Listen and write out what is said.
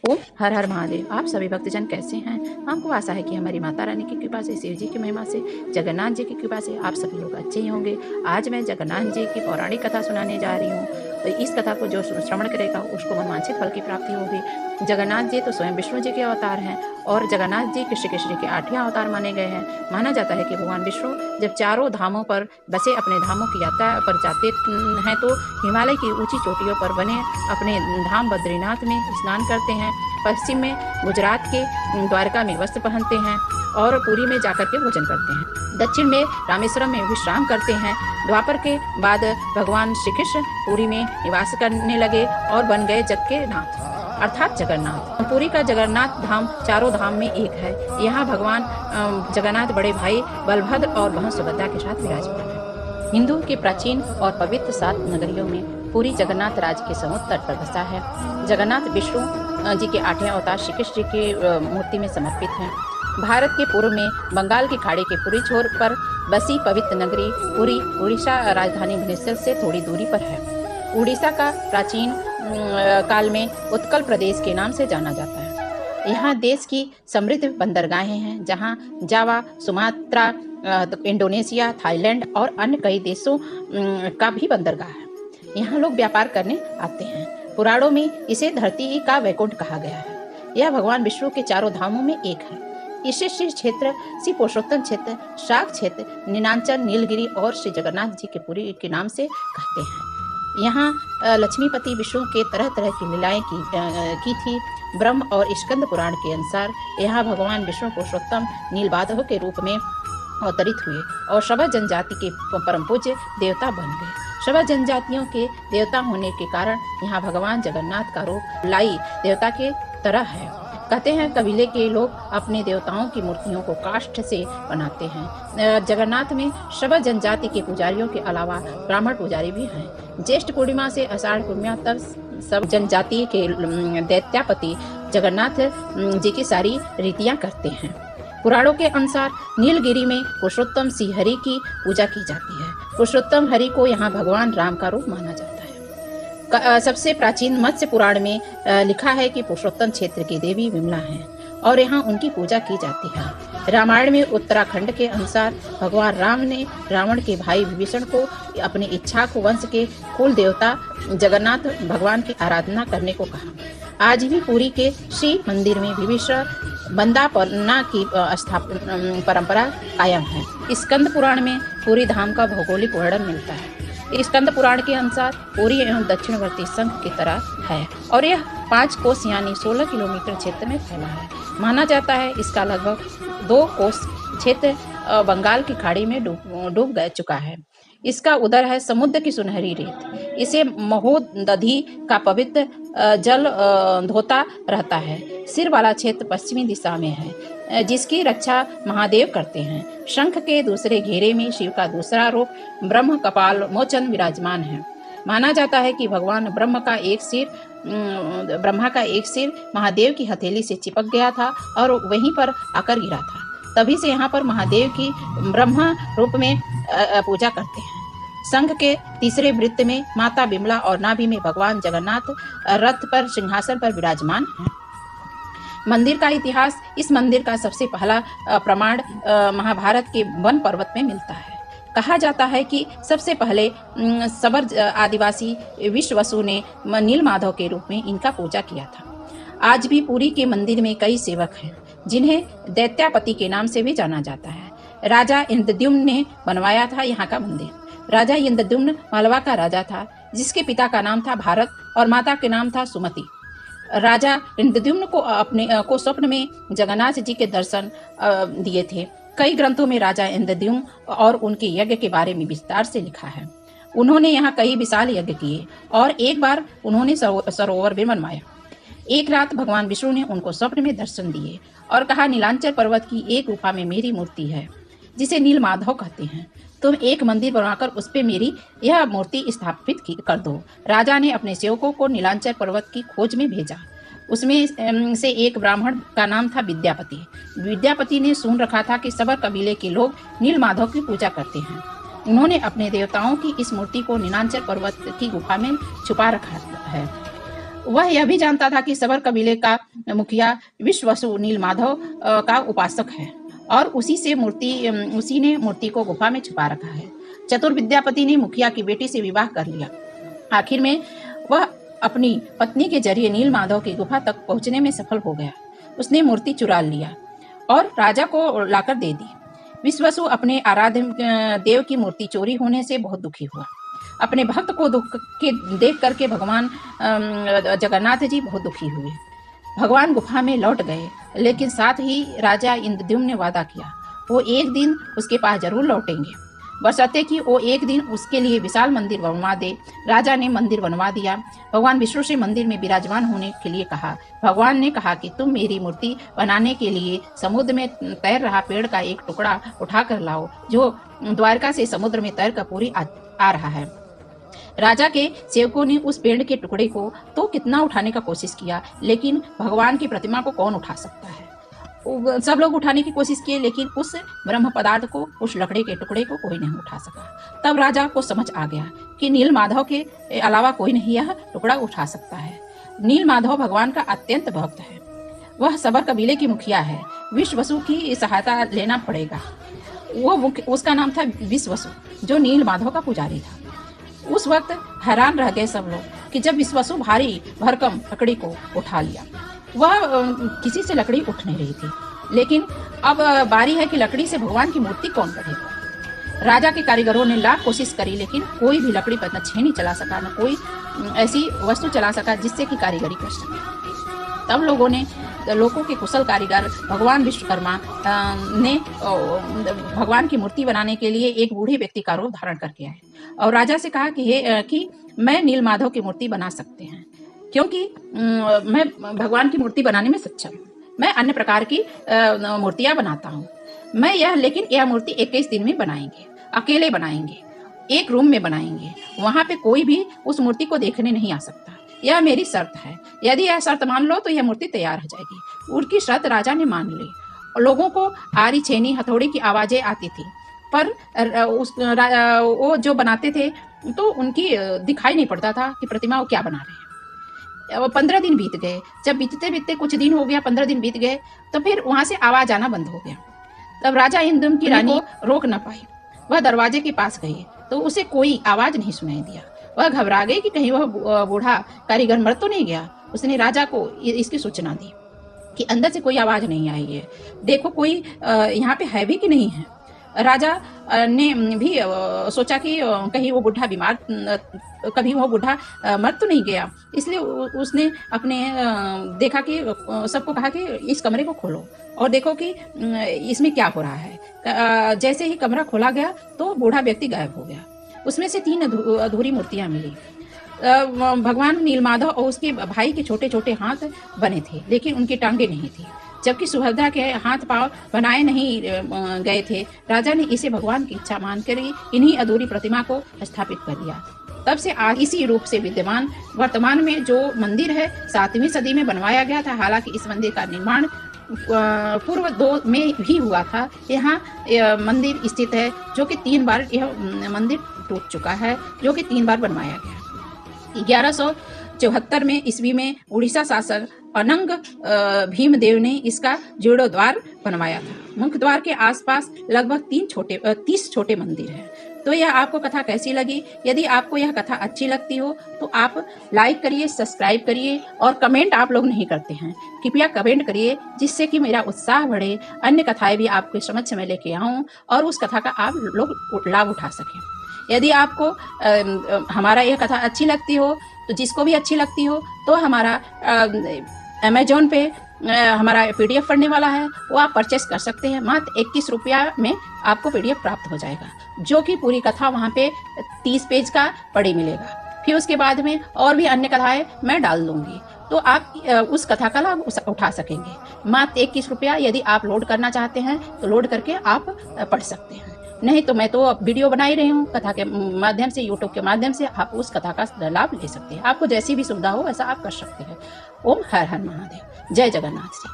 ओम हर हर महादेव। आप सभी भक्तजन कैसे हैं? हमको आशा है कि हमारी माता रानी की कृपा से, शिव जी की महिमा से, जगन्नाथ जी की कृपा से आप सभी लोग अच्छे ही होंगे। आज मैं जगन्नाथ जी की पौराणिक कथा सुनाने जा रही हूँ। तो इस कथा को जो श्रवण करेगा उसको मनवांछित फल की प्राप्ति होगी। जगन्नाथ जी तो स्वयं विष्णु जी के अवतार हैं और जगन्नाथ जी श्री कृष्ण के 8वें अवतार माने गए हैं। माना जाता है कि भगवान विष्णु जब चारों धामों पर बसे अपने धामों की यात्रा पर जाते हैं तो हिमालय की ऊंची चोटियों पर बने अपने धाम बद्रीनाथ में स्नान करते हैं। पश्चिम में गुजरात के द्वारका में वस्त्र पहनते हैं और पुरी में जाकर के भोजन करते हैं। दक्षिण में रामेश्वरम में विश्राम करते हैं। द्वापर के बाद भगवान श्री कृष्ण पुरी में निवास करने लगे और बन गए जग के नाथ अर्थात जगन्नाथ। पुरी का जगन्नाथ धाम चारों धाम में एक है। यहाँ भगवान जगन्नाथ बड़े भाई बलभद्र और बहन सुभद्रा के साथ विराजमान है। हिंदू के प्राचीन और पवित्र 7 नगरियों में पुरी जगन्नाथ राज्य के समुद्र तट पर बसा है। जगन्नाथ विष्णु जी के 8वें अवतार श्री कृष्ण जी की मूर्ति में समर्पित हैं। भारत के पूर्व में बंगाल की खाड़ी के पूर्वी छोर पर बसी पवित्र नगरी पुरी उड़ीसा राजधानी भुवनेश्वर से थोड़ी दूरी पर है। उड़ीसा का प्राचीन काल में उत्कल प्रदेश के नाम से जाना जाता है। यहाँ देश की समृद्ध बंदरगाहें हैं जहाँ जावा, सुमात्रा, इंडोनेशिया, थाईलैंड और अन्य कई देशों का भी बंदरगाह है। यहाँ लोग व्यापार करने आते हैं। पुराणों में इसे धरती का वैकुंठ कहा गया है। यह भगवान विष्णु के चारों धामों में एक है। इसे श्री क्षेत्र, श्री पुरुषोत्तम क्षेत्र, शाक क्षेत्र, नीलांचल, नीलगिरी और श्री जगन्नाथ जी के पुरी के नाम से कहते हैं। यहाँ लक्ष्मीपति विष्णु के तरह तरह की लीलाएं की थी। ब्रह्म और स्कंद पुराण के अनुसार यहाँ भगवान विष्णु पुरुषोत्तम नीलबाधव के रूप में अवतरित हुए और सभी जनजाति के परम पूज्य देवता बन गए। सभी जनजातियों के देवता होने के कारण यहाँ भगवान जगन्नाथ का रूप लाई देवता के तरह है। कहते हैं कबीले के लोग अपने देवताओं की मूर्तियों को काष्ठ से बनाते हैं। जगन्नाथ में सभी जनजाति के पुजारियों के अलावा ब्राह्मण पुजारी भी हैं। ज्येष्ठ पूर्णिमा से आषाढ़ पूर्णिमा तक सब जनजाति के दैत्यापति जगन्नाथ जी की सारी रीतियां करते हैं। पुराणों के अनुसार नीलगिरी में पुरुषोत्तम श्री हरि की पूजा की जाती है। पुरुषोत्तम हरि को यहाँ भगवान राम का रूप माना जाता है। सबसे प्राचीन मत्स्य पुराण में लिखा है कि पुरुषोत्तम क्षेत्र की देवी विमला हैं और यहाँ उनकी पूजा की जाती है। रामायण में उत्तराखंड के अनुसार भगवान राम ने रावण के भाई विभीषण को अपनी इच्छा को वंश के कुल देवता जगन्नाथ भगवान की आराधना करने को कहा। आज भी पुरी के श्री मंदिर में विभीषण बंदापना की परंपरा कायम है। स्कंद पुराण में पुरी धाम का भौगोलिक वर्णन मिलता है। स्कंद पुराण के अनुसार पुरी एवं दक्षिणवर्ती संघ की तरह है और यह 5 कोस यानी 16 किलोमीटर क्षेत्र में फैला है। माना जाता है इसका लगभग 2 कोस क्षेत्र बंगाल की खाड़ी में डूब चुका है। इसका उदर है समुद्र की सुनहरी रेत। इसे महोदधि का पवित्र जल धोता रहता है। सिर वाला क्षेत्र पश्चिमी दिशा में है जिसकी रक्षा महादेव करते हैं। शंख के दूसरे घेरे में शिव का दूसरा रूप ब्रह्म कपाल मोचन विराजमान है। माना जाता है कि भगवान ब्रह्मा का एक सिर महादेव की हथेली से चिपक गया था और वहीं पर आकर गिरा था। तभी से यहाँ पर महादेव की ब्रह्मा रूप में पूजा करते हैं। संघ के तीसरे वृत्त में माता विमला और नाभि में भगवान जगन्नाथ रथ पर सिंहासन पर विराजमान हैं। मंदिर का इतिहास। इस मंदिर का सबसे पहला प्रमाण महाभारत के वन पर्वत में मिलता है। कहा जाता है कि सबसे पहले सबर आदिवासी विश्ववसु ने नीलमाधव के रूप में इनका पूजा किया था। आज भी पुरी के मंदिर में कई सेवक हैं जिन्हें दैत्यापति के नाम से भी जाना जाता है। राजा इंद्रद्युम्न ने बनवाया था यहाँ का मंदिर। राजा इंद्रद्युम्न मालवा का राजा था जिसके पिता का नाम था भारत और माता के नाम था सुमति। राजा इंद्रद्युम्न को स्वप्न में जगन्नाथ जी के दर्शन दिए थे। कई ग्रंथों में राजा इंद्रद्युम्न और उनके यज्ञ के बारे में विस्तार से लिखा है। उन्होंने यहाँ कई विशाल यज्ञ किए और एक बार उन्होंने सरोवर भी बनवाया। एक रात भगवान विष्णु ने उनको स्वप्न में दर्शन दिए और कहा, नीलांचल पर्वत की एक गुफा में मेरी मूर्ति है जिसे नीलमाधव कहते हैं। तुम एक मंदिर बनाकर उस पे मेरी यह मूर्ति स्थापित कर दो। राजा ने अपने सेवकों को नीलांचल पर्वत की खोज में भेजा। उसमें से एक ब्राह्मण का नाम था विद्यापति। विद्यापति ने सुन रखा था कि सबर कबीले के लोग नीलमाधव की पूजा करते हैं। उन्होंने अपने देवताओं की इस मूर्ति को नीलांचल पर्वत की गुफा में छुपा रखा है। वह यह भी जानता था कि सबर कबीले का मुखिया विश्ववसु नीलमाधव का उपासक है और उसी ने मूर्ति को गुफा में छुपा रखा है। चतुर विद्यापति ने मुखिया की बेटी से विवाह कर लिया। आखिर में वह अपनी पत्नी के जरिए नीलमाधव की गुफा तक पहुंचने में सफल हो गया। उसने मूर्ति चुरा लिया और राजा को लाकर दे दी। विश्ववसु अपने आराध्य देव की मूर्ति चोरी होने से बहुत दुखी हुआ। अपने भक्त को दुख के देख करके भगवान जगन्नाथ जी बहुत दुखी हुए। भगवान गुफा में लौट गए, लेकिन साथ ही राजा इंद्रद्युम्न ने वादा किया वो एक दिन उसके पास जरूर लौटेंगे, बशर्ते कि वो एक दिन उसके लिए विशाल मंदिर बनवा दे। राजा ने मंदिर बनवा दिया। भगवान विष्णु से मंदिर में विराजमान होने के लिए कहा। भगवान ने कहा कि तुम मेरी मूर्ति बनाने के लिए समुद्र में तैर रहा पेड़ का एक टुकड़ा उठा कर लाओ, जो द्वारका से समुद्र में तैर कर पूरी आ रहा है। राजा के सेवकों ने उस पेड़ के टुकड़े को तो कितना उठाने का कोशिश किया, लेकिन भगवान की प्रतिमा को कौन उठा सकता है। सब लोग उठाने की कोशिश किए, लेकिन उस ब्रह्म पदार्थ को, उस लकड़ी के टुकड़े को कोई नहीं उठा सका। तब राजा को समझ आ गया कि नीलमाधव के अलावा कोई नहीं यह टुकड़ा उठा सकता है। नीलमाधव भगवान का अत्यंत भक्त है। वह सबर कबीले की मुखिया है। विश्ववसु की सहायता लेना पड़ेगा। उसका नाम था विश्ववसु, जो नीलमाधव का पुजारी था। उस वक्त हैरान रह गए सब लोग कि जब विश्ववसु भारी भरकम लकड़ी को उठा लिया। वह किसी से लकड़ी उठ नहीं रही थी, लेकिन अब बारी है कि लकड़ी से भगवान की मूर्ति कौन गढ़ेगा। राजा के कारीगरों ने लाख कोशिश करी, लेकिन कोई भी लकड़ी पर न छेनी चला सका, न कोई ऐसी वस्तु चला सका जिससे कि कारीगरी कर सके। तब लोगों के कुशल कारीगर भगवान विश्वकर्मा ने भगवान की मूर्ति बनाने के लिए एक बूढ़े व्यक्ति का रूप धारण करके आए और राजा से कहा कि मैं नीलमाधव की मूर्ति बना सकते हैं, क्योंकि मैं भगवान की मूर्ति बनाने में सक्षम हूँ। मैं अन्य प्रकार की मूर्तियाँ बनाता हूँ। लेकिन यह मूर्ति 21 दिन में बनाएंगे, अकेले बनाएंगे, एक रूम में बनाएंगे, वहाँ पे कोई भी उस मूर्ति को देखने नहीं आ सकता। यह मेरी शर्त है। यदि यह शर्त मान लो तो यह मूर्ति तैयार हो जाएगी। उनकी शर्त राजा ने मान ली। लोगों को आरी, छेनी, हथौड़ी की आवाजें आती थी, पर वो जो बनाते थे तो उनकी दिखाई नहीं पड़ता था कि प्रतिमा वो क्या बना रहे हैं। 15 दिन बीत गए। जब बीतते बीतते कुछ दिन हो गया, 15 दिन बीत गए, तो फिर वहां से आवाज आना बंद हो गया। तब राजा इंद्रद्युम्न की रानी रोक न पाई। वह दरवाजे के पास गई तो उसे कोई आवाज नहीं सुनाई दिया। वह घबरा गई कि कहीं वह बूढ़ा कारीगर मर तो नहीं गया। उसने राजा को इसकी सूचना दी कि अंदर से कोई आवाज नहीं आई है, देखो कोई यहाँ पे है भी कि नहीं है। राजा ने भी सोचा कि कहीं वो बुढ़ा बीमार, कभी वो बुढ़ा मर तो नहीं गया, इसलिए उसने अपने देखा कि सबको कहा कि इस कमरे को खोलो और देखो कि इसमें क्या हो रहा है। जैसे ही कमरा खोला गया तो बूढ़ा व्यक्ति गायब हो गया। उसमें से 3 अधूरी मूर्तियां मिली। भगवान नीलमाधव और उसके भाई के छोटे छोटे हाथ बने थे, लेकिन उनकी टांगे नहीं थी, जबकि सुभद्रा के हाथ पांव बनाए नहीं गए थे। राजा ने इसे भगवान की इच्छा मानकर इन्हीं अधूरी प्रतिमा को स्थापित कर दिया। तब से आज इसी रूप से विद्यमान वर्तमान में जो मंदिर है 7वीं सदी में बनवाया गया था। हालांकि इस मंदिर का निर्माण पूर्व 2 में भी हुआ था। यहाँ मंदिर स्थित है, जो कि 3 बार यह मंदिर टूट चुका है, जो कि 3 बार बनवाया गया। 1174 में ईस्वी में उड़ीसा शासक अनंग भीमदेव ने इसका जीर्णोद्धार बनवाया था। मुख्य द्वार के आसपास लगभग 30 छोटे मंदिर हैं। तो यह आपको कथा कैसी लगी? यदि आपको यह कथा अच्छी लगती हो तो आप लाइक करिए, सब्सक्राइब करिए और कमेंट आप लोग नहीं करते हैं, कृपया कमेंट करिए, जिससे कि मेरा उत्साह बढ़े, अन्य कथाएं भी आपके समक्ष में लेके आऊं और उस कथा का आप लोग लाभ उठा सकें। यदि आपको हमारा यह कथा अच्छी लगती हो तो जिसको भी अच्छी लगती हो तो हमारा अमेजोन पे हमारा PDF पढ़ने वाला है, वो आप परचेस कर सकते हैं। मात्र 21 रुपया में आपको PDF प्राप्त हो जाएगा, जो कि पूरी कथा वहाँ पे 30 पेज का पढ़े मिलेगा। फिर उसके बाद में और भी अन्य कथाएं मैं डाल दूंगी, तो आप उस कथा का लाभ उठा सकेंगे। मात्र 21 रुपया। यदि आप लोड करना चाहते हैं तो लोड करके आप पढ़ सकते हैं, नहीं तो मैं तो वीडियो बना ही रही हूँ कथा के माध्यम से, यूट्यूब के माध्यम से आप उस कथा का लाभ ले सकते हैं। आपको जैसी भी सुविधा हो ऐसा आप कर सकते हैं। ओम हर हर महादेव। जय जगन्नाथ जी।